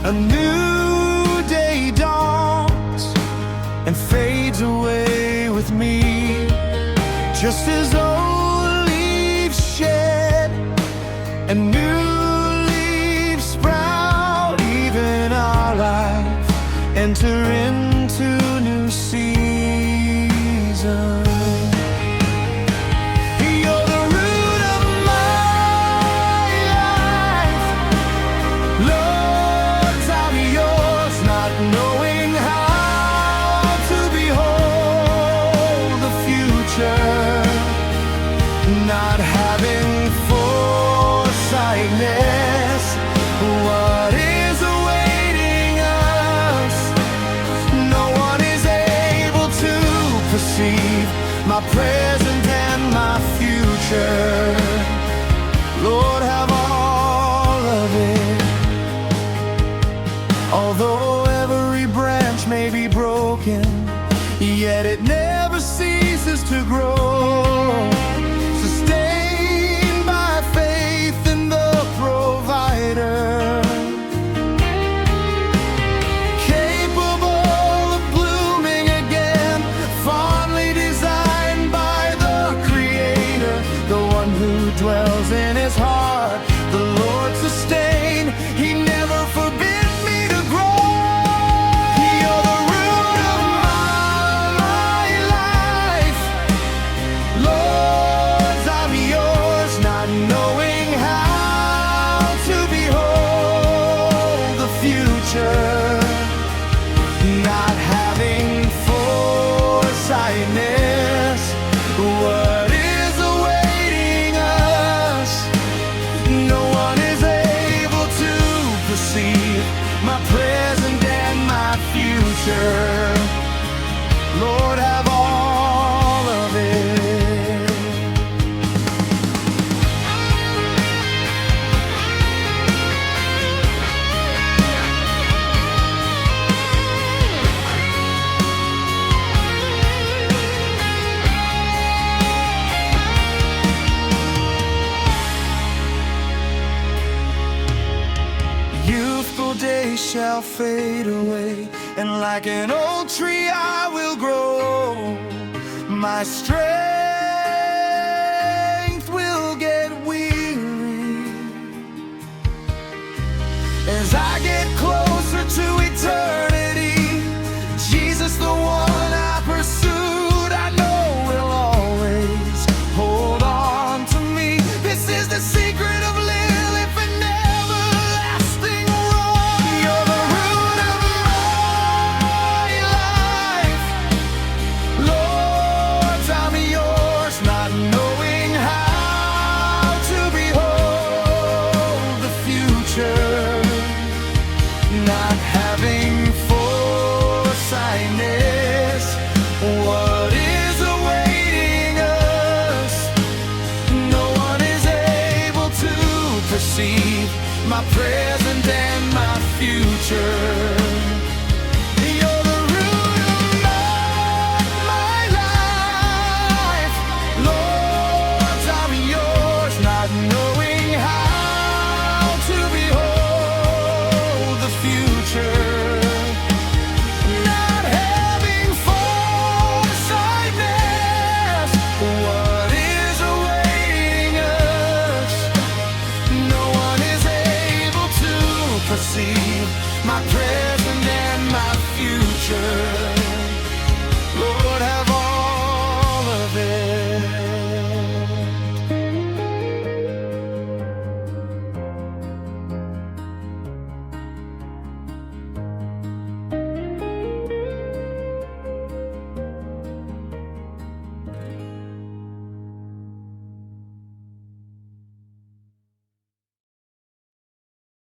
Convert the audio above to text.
A new day dawns and fades away with me, just as old leaves shed and new leaves sprout. Even our life enter into new season. You're the root of my life, Lord, I'm yours, not knowing how to behold the future, not having foresightness. What is awaiting us? No one is able to perceive my present and my future. Lord, have all of it. Although every branch may be broken, yet it never ceases to grow, sustained by faith in the provider, capable of blooming again, fondly designed by the Creator, the one who dwells in His heart. The Lord sustained, He never forbid me to grow. You're the root of my life, Lord, I'm yours, not knowing how to behold the future, not having foresightness. What is awaiting us? No one is able to perceive my present and my future. Lord, have all of it. Youthful days shall fade away, and like an old tree I will grow. My strength will get weary as I get closer to eternity. Jesus, the one I pursued, I know will always hold on to me. This is the secret of living an everlasting road. You're the root of my life, Lord, I'm yours, not knowing how to behold the future, not having foresightness. What is awaiting us? No one is able to perceive my present and my future. You're the root of my life, Lord, I'm yours, not knowing how to behold the future, not having foresightness. What is awaiting us? No one is able to perceive my present and my future.